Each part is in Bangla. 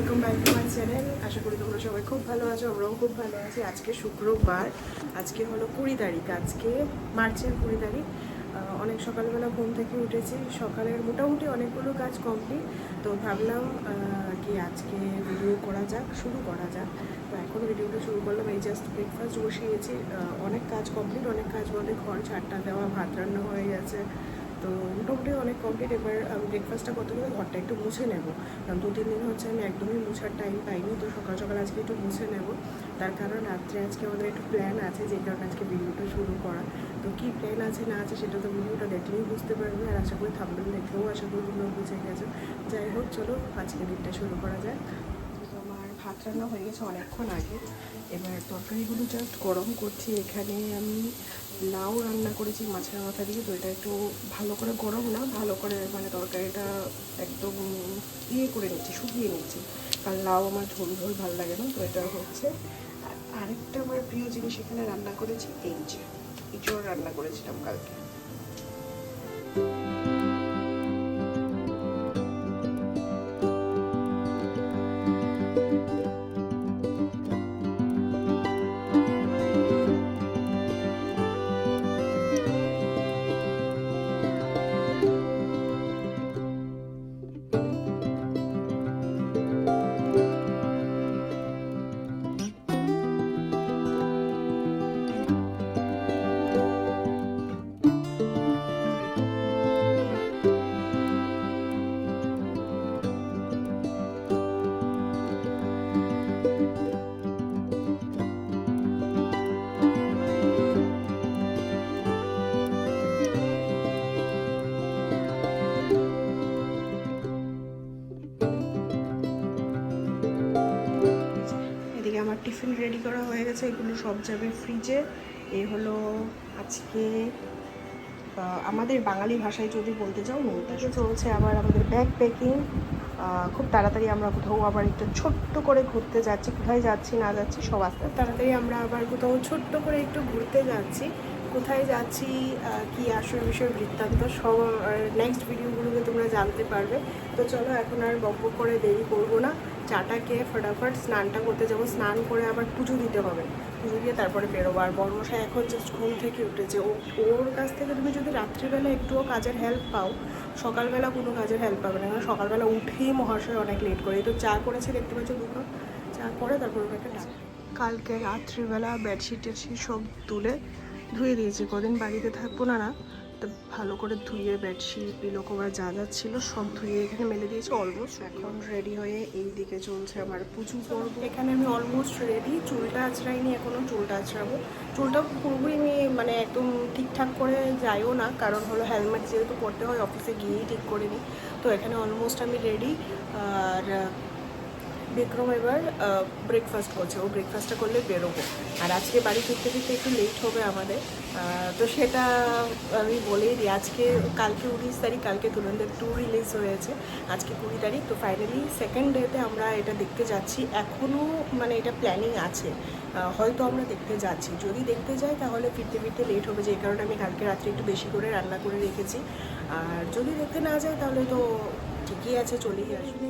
Welcome back to my channel. আশা করি তোমরা সবাই খুব ভালো আছো, আমরাও খুব ভালো আছি। আজকে শুক্রবার, আজকে হলো 20 তারিখ, আজকে মার্চের 20 তারিখ। অনেক সকালবেলা ঘুম থেকে উঠেছি, সকালের মোটামুটি অনেকগুলো কাজ কমপ্লিট। তো ভাবলাম কি আজকে ভিডিও করা যাক, শুরু করা যাক। তো এখন ভিডিওটা শুরু করলাম। এই জাস্ট ব্রেকফাস্ট বসিয়েছি, অনেক কাজ কমপ্লিট, অনেক কাজ বলতে ঘর ঝাড়টা দেওয়া, ভাত রান্না হয়ে গেছে। তো মোটামুটি অনেক কমপ্লিট। এবার ব্রেকফাস্টটা করতে গেলে ঘরটা একটু মুছে নেবো, কারণ 2-3 দিন হচ্ছে আমি একদমই মুছার টাইম পাইনি। তো সকাল সকাল আজকে একটু মুছে নেব, তার কারণ রাত্রে আজকে আমাদের একটু প্ল্যান আছে, যে কারণে আজকে ভিডিওটা শুরু করা। তো কী প্ল্যান আছে না আছে সেটা তো ভিডিওটা দেখলেই বুঝতে পারবে, আর আশা করি থাম্বনেল দেখলেও আশা করি তোমরা বুঝে গেছো। যাই হোক, চলো আজকে দিনটা শুরু করা যায়। আমার ভাত রান্না হয়ে গেছে অনেকক্ষণ আগে। এবার তরকারিগুলো জাস্ট গরম করছি। এখানে আমি লাউ রান্না করেছি মাছের মাথা দিয়ে। তো এটা একটু ভালো করে, গরম না, ভালো করে মানে তরকারিটা একদম ইয়ে করে নিচ্ছি, শুকিয়ে নিচ্ছি, কারণ লাউ আমার ঝোল ঝোল ভালো লাগে না। তো এটা হচ্ছে। আর আরেকটা আমার প্রিয় জিনিস এখানে রান্না করেছি, এই যে ইঁচড় রান্না করেছিলাম কালকে। আমার টিফিন রেডি করা হয়ে গেছে, এগুলো সব যাবে ফ্রিজে। এ হলো আজকে আমাদের বাঙালি ভাষায় যদি বলতে চাও, নৌতাতে চলছে আবার আমাদের ব্যাগ প্যাকিং। খুব তাড়াতাড়ি আমরা কোথাও আবার একটু ছোট্ট করে ঘুরতে যাচ্ছি। কোথায় যাচ্ছি না যাচ্ছি সব আস্তে তাড়াতাড়ি আমরা আবার কোথাও ছোট্ট করে একটু ঘুরতে যাচ্ছি। কোথায় যাচ্ছি, কি আসল বিষয় বৃত্তান্ত সব নেক্সট ভিডিওগুলোতে তোমরা জানতে পারবে। তো চলো এখন আর বক করে দেরি করবো না, চাটা খেয়ে ফটাফট স্নানটা করতে যাবো। স্নান করে আবার পুজো দিতে হবে, পুজো দিয়ে তারপরে বেরোবো। আর বড়মশাই এখন জাস্ট ঘুম থেকে উঠেছে। ওর কাছ থেকে তুমি যদি রাত্রিবেলা একটুও কাজের হেল্প পাও, সকালবেলা কোনো কাজের হেল্প পাবে না, কারণ সকালবেলা উঠেই মহাশয় অনেক লেট করে। তো চা করেছে, দেখতে পাচ্ছ দুটো চা করে তারপর ওটাকে ডাক। কালকে রাত্রিবেলা বেডশিট টেডশিট সব তুলে ধুয়ে দিয়েছি। কদিন বাড়িতে থাকবো না, তো ভালো করে ধুয়ে বেডশিট পিলো কভার যা যা ছিল সব ধুয়ে এখানে মেলে দিয়েছি অলমোস্ট। এখন রেডি হয়ে এই দিকে চলছে আমার পুজো পর্ব। এখানে আমি অলমোস্ট রেডি, চুলটা আঁচড়াইনি এখনও, চুলটা আঁচড়াবো। চুলটা পুরোপুরি আমি মানে একদম ঠিকঠাক করে যাইও না, কারণ হলো হেলমেট যেহেতু পরতে হয়, অফিসে গিয়েই ঠিক করে নিই। তো এখানে অলমোস্ট আমি রেডি। আর বিক্রম এবার ব্রেকফাস্ট করছে, ও ব্রেকফাস্টটা করলে বেরোবো। আর আজকে বাড়ি ফিরতে ফিরতে একটু লেট হবে আমাদের, তো সেটা আমি বলেই দিই। আজকে কালকে 19 তারিখ, কালকে ধুরন্ধর 2 রিলিজ হয়েছে, আজকে 20 তারিখ। তো ফাইনালি সেকেন্ড ডেতে আমরা এটা দেখতে যাচ্ছি। এখনও মানে এটা প্ল্যানিং আছে, হয়তো আমরা দেখতে যাচ্ছি। যদি দেখতে যাই তাহলে ফিরতে ফিরতে লেট হবে, যে কারণে আমি কালকে রাত্রে একটু বেশি করে রান্না করে রেখেছি। আর যদি দেখতে না যাই তাহলে তো ঠিকই আছে, চলেই আসবে।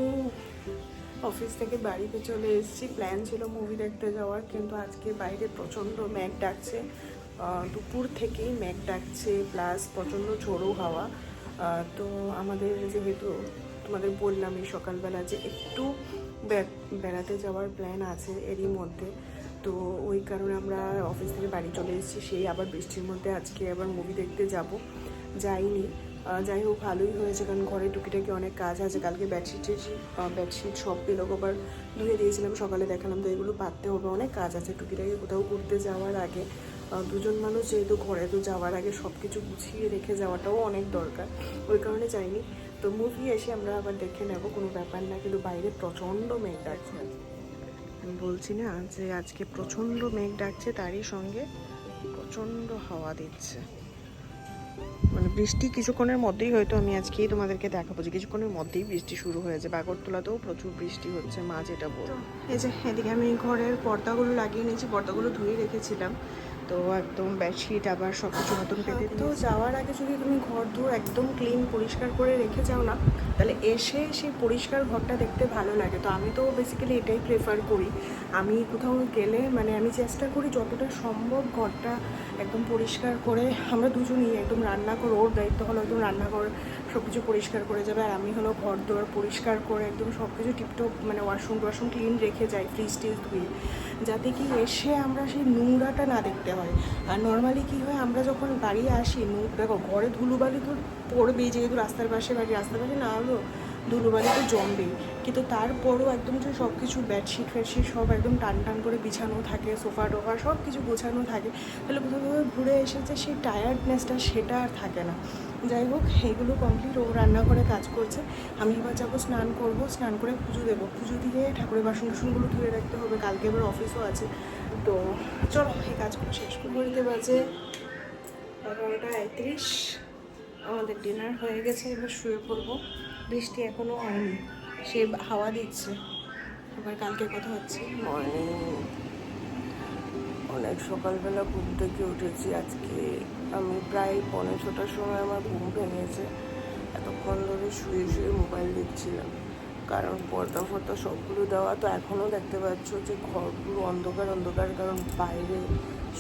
অফিস থেকে বাড়িতে চলে এসেছি। প্ল্যান ছিল মুভি দেখতে যাওয়ার, কিন্তু আজকে বাইরে প্রচণ্ড মেঘ ডাকছে, দুপুর থেকেই মেঘ ডাকছে, প্লাস প্রচণ্ড ঝোড়ো হাওয়া। তো আমাদের যেহেতু তোমাদের বললাম এই সকালবেলা যে একটু বেড়াতে যাওয়ার প্ল্যান আছে এরই মধ্যে, তো ওই কারণে আমরা অফিস থেকে বাড়ি চলে এসেছি। সেই আবার বৃষ্টির মধ্যে আজকে আবার মুভি দেখতে যাইনি। যাই হোক, ভালোই হয়েছে, কারণ ঘরে টুকিটাকি অনেক কাজ আছে। কালকে বেডশিট সব পিলো কভার ধুয়ে দিয়েছিলাম, সকালে দেখালাম। তো এগুলো পাততে হবে, অনেক কাজ আছে টুকিটাকি। কোথাও ঘুরতে যাওয়ার আগে দুজন মানুষ যেহেতু ঘরে, তো যাওয়ার আগে সব কিছু গুছিয়ে রেখে যাওয়াটাও অনেক দরকার, ওই কারণে যাইনি। তো মুভি এসে আমরা আবার দেখে নেব, কোনো ব্যাপার না। কিন্তু বাইরে প্রচণ্ড মেঘ ডাকছে, আমি বলছি না যে আজকে প্রচণ্ড মেঘ ডাকছে, তারই সঙ্গে প্রচণ্ড হাওয়া দিচ্ছে। মানে বৃষ্টি কিছুক্ষণের মধ্যেই, হয়তো আমি আজকেই তোমাদেরকে দেখাবো যে কিছুক্ষণের মধ্যেই বৃষ্টি শুরু হয়ে যাবে। আগরতলাতেও প্রচুর বৃষ্টি হচ্ছে, মা যেটা বলতো। এই যে এদিকে আমি ঘরের পর্দাগুলো লাগিয়ে নিয়েছি, পর্দাগুলো ধুয়ে রেখেছিলাম। তো একদম বেডশিট আবার সব কিছু নতুন পেতে। তো যাওয়ার আগে যদি তুমি ঘর ধুয়ে একদম ক্লিন পরিষ্কার করে রেখে যাও না, তাহলে এসে সেই পরিষ্কার ঘরটা দেখতে ভালো লাগে। তো আমি তো বেসিক্যালি এটাই প্রেফার করি। আমি কোথাও গেলে মানে আমি চেষ্টা করি যতটা সম্ভব ঘরটা একদম পরিষ্কার করে, আমরা দুজনেই একদম রান্না করে, ওর দায়িত্ব হলো একদম রান্নাঘর সব কিছু পরিষ্কার করে যাবে, আর আমি হলো ঘর দুয়ার পরিষ্কার করে একদম সব কিছু টিপটপ মানে ওয়াশরুম টোয়াশরুম ক্লিন রেখে যাই, ফ্রিজ টিজ ধুয়ে, যাতে কি এসে আমরা সেই নোংরাটা না দেখতে হয়। আর নর্মালি কী হয়, আমরা যখন বাড়ি আসি দেখো ঘরে ধুলোবালি তো পড়বেই, যেহেতু রাস্তার পাশে বাড়ি, রাস্তার পাশে না হলেও ধুলোবালি তো জমবেই, কিন্তু তারপরও একদম যে সব কিছু বেডশিট ফেডশিট সব একদম টান টান করে বিছানো থাকে, সোফা টোফা সব কিছু গোছানো থাকে, তাহলে কোথাও কোথাও ঘুরে এসেছে সেই টায়ার্ডনেসটা সেটা আর থাকে না। যাই হোক, এইগুলো কমপ্লিট, ও রান্নাঘরে কাজ করছে, আমি এবার যাবো স্নান করবো, স্নান করে পুজো দেবো, পুজো দিয়ে ঠাকুরের বাসন টাসনগুলো ধুয়ে রাখতে হবে, কালকে এবার অফিসও আছে। তো চলো এই কাজগুলো শেষ করতে বাজে 11:31। আমাদের ডিনার হয়ে গেছে, এবার শুয়ে পড়বো। বৃষ্টি এখনও হয়নি, সে হাওয়া দিচ্ছে। আবার কালকে কথা হচ্ছে। মর্নিং, অনেক সকালবেলা ঘুম থেকে উঠেছি আজকে। আমি প্রায় 5:45টার সময় আমার ঘুম ভেঙেছে। এতক্ষণ ধরে শুয়ে শুয়ে মোবাইল দেখছিলাম, কারণ পর্দা ফর্দা সবগুলো দেওয়া, তো এখনও দেখতে পাচ্ছ যে ঘরগুলো অন্ধকার অন্ধকার, কারণ বাইরে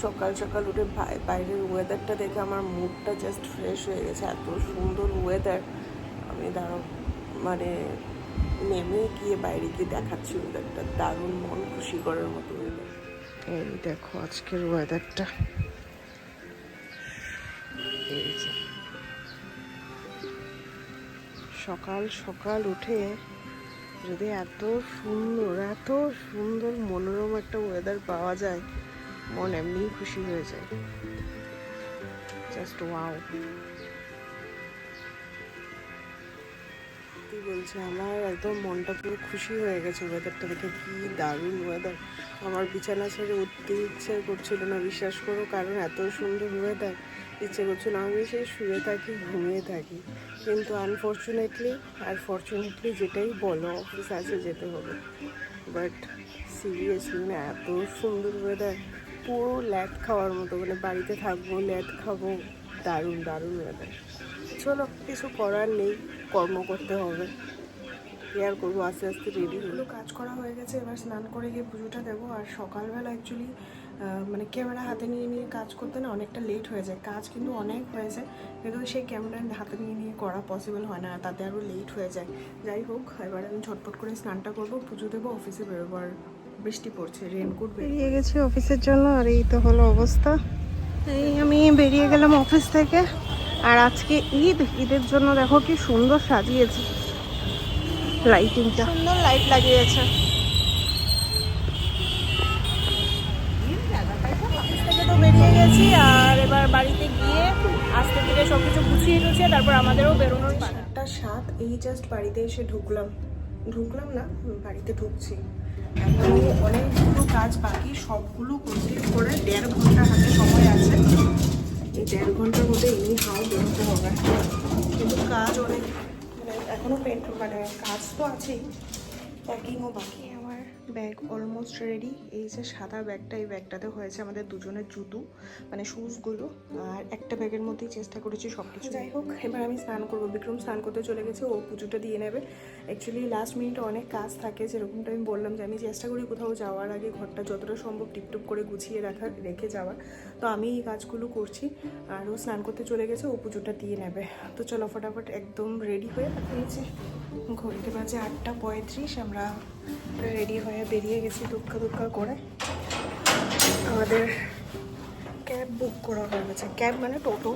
সকাল সকাল উঠে বাইরের ওয়েদারটা দেখে আমার মুডটা জাস্ট ফ্রেশ হয়ে গেছে। এত সুন্দর ওয়েদার, আমি মানে নেমে গিয়ে বাইরে গিয়ে দেখাচ্ছি ওয়েদারটা, দারুণ মন খুশি করার মতো ওয়েদার। এই দেখো আজকের ওয়েদারটা, এই যে সকাল সকাল উঠে যদি এত সুন্দর মনোরম একটা ওয়েদার পাওয়া যায়, মন এমনিই খুশি হয়ে যায়। Just wow. কি বলছে, আমার একদম মনটা পুরো খুশি হয়ে গেছে ওয়েদারটা দেখে। কি দারুণ ওয়েদার, আমার বিছানা ছেড়ে উঠতে ইচ্ছে করছিল না, বিশ্বাস করো, কারণ এত সুন্দর ওয়েদার, ইচ্ছে করছিল আমি সেই শুয়ে থাকি, ঘুমিয়ে থাকি। কিন্তু ফর্চুনেটলি যেটাই বলো, অফিস আছে, যেতে হবে। বাট সিরিয়াসলি না, এত সুন্দর ওয়েদার, পুরো ল্যাদ খাওয়ার মতো, মানে বাড়িতে থাকবো ল্যাদ খাবো, দারুণ দারুণ ওয়েদার। চলো, কিছু করার নেই, কর্ম করতে হবে। কি আর করবো, আস্তে আস্তে রেডি হলো। কাজ করা হয়ে গেছে, এবার স্নান করে গিয়ে পুজোটা দেবো। আর সকালবেলা অ্যাকচুয়ালি মানে ক্যামেরা হাতে নিয়ে কাজ করতে না অনেকটা লেট হয়ে যায়। কাজ কিন্তু অনেক হয়েছে, কিন্তু সেই ক্যামেরা হাতে নিয়ে করা পসিবল হয় না, তাতে আরও লেট হয়ে যায়। যাই হোক, এবার আমি ঝটপট করে স্নানটা করবো, পুজো দেবো, অফিসে বেরোবো। আর বৃষ্টি পড়ছে, রেনকোট বেরিয়ে গেছি অফিসের জন্য। আর এই তো হলো অবস্থা, এই আমি বেরিয়ে গেলাম অফিস থেকে। আর আজকে ঈদের জন্য দেখো কি সুন্দর সাজিয়েছে, লাইটিংটা সুন্দর লাইট লাগিয়েছে। অফিস থেকে তো বেরিয়ে গেছি, আর এবার বাড়িতে গিয়ে আজকে থেকে সব কিছু গুছিয়ে টুছিয়ে তারপর আমাদেরও বেরোনোর পালা। 7:07, এই জাস্ট বাড়িতে এসে ঢুকলাম না, বাড়িতে ঢুকছি। এখনো অনেকগুলো কাজ বাকি, সবগুলো কমপ্লিট করে 1.5 ঘন্টা হাতে সময় আছে। এই 1.5 ঘন্টার মধ্যে হাও বেরোতে হবে, কিন্তু কাজ অনেক, মানে এখনও মানে কাজ তো আছেই, প্যাকিংও বাকি। আমার ব্যাগ অলমোস্ট রেডি। এই যে সাদা ব্যাগটা, এই ব্যাগটাতে হয়েছে আমাদের দুজনের জুতো, মানে শুজগুলো। আর একটা ব্যাগের মধ্যেই চেষ্টা করেছি সব কিছু। যাই হোক, এবার আমি স্নান করবো। বিক্রম স্নান করতে চলে গেছে, ও পুজোটা দিয়ে নেবে। অ্যাকচুয়ালি লাস্ট মিনিটে অনেক কাজ থাকে, যেরকমটা আমি বললাম যে আমি চেষ্টা করি কোথাও যাওয়ার আগে ঘরটা যতটা সম্ভব টিপটপ করে গুছিয়ে রেখে যাওয়ার। তো আমি এই কাজগুলো করছি, আর ও স্নান করতে চলে গেছে, ও পুজোটা দিয়ে নেবে। তো চলো ফটাফট একদম রেডি হয়ে নিয়েছি। ঘড়িতে বাজে 8:35, আমরা রেডি হয়ে বেরিয়ে গেছি দুক্কা করে। আমাদের ক্যাব বুক করা হয়ে গেছে, ক্যাব মানে টোটো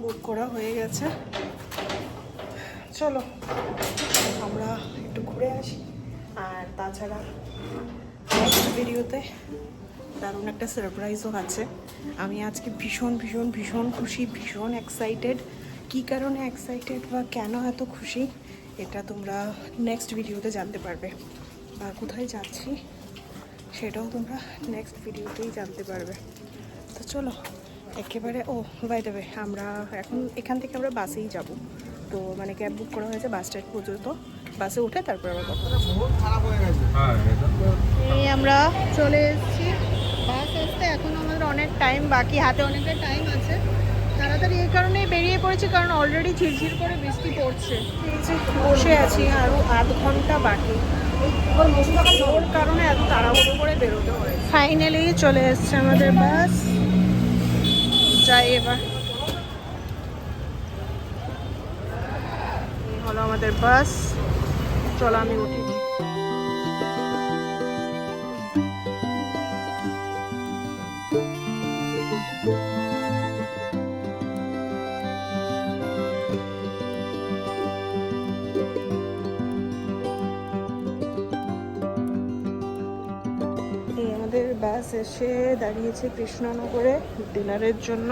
বুক করা হয়ে গেছে। চলো আমরা একটু ঘুরে আসি। আর তাছাড়া নেক্সট ভিডিওতে দারুণ একটা সারপ্রাইজও আছে। আমি আজকে ভীষণ ভীষণ ভীষণ খুশি, ভীষণ এক্সাইটেড। কী কারণে এক্সাইটেড বা কেন এত খুশি, এটা তোমরা নেক্সট ভিডিওতে জানতে পারবে। আর কোথায় যাচ্ছি সেটাও তোমরা নেক্সট ভিডিওতেই জানতে পারবে। তো চলো একেবারে, বাই দ্য ওয়ে, আমরা এখন এখান থেকে আমরা বাসেই যাব। তো মানে ক্যাব বুক করা হয়েছে বাস স্ট্যান্ড পর্যন্ত, বাসে উঠে তারপর আবার কথা। এই আমরা চলে এসেছি, বাস আসতে এখনো আমাদের অনেক টাইম বাকি, হাতে অনেকটা টাইম আছে। তাড়াতাড়ি এই কারণেই বেরিয়ে পড়েছি কারণ অলরেডি ঝিরঝির করে বৃষ্টি পড়ছে। এই যে বসে আছি, আরও আধ ঘন্টা বাকি, ওর কারণে এত তাড়াহুড়ো করে বেরোতে হয়। ফাইনালি চলে এসছে আমাদের বাস, যাই এবার। এই হলো আমাদের বাস, চলো আমি উঠি। এই আমাদের বাস এসে দাঁড়িয়েছে কৃষ্ণনগরে ডিনারের জন্য।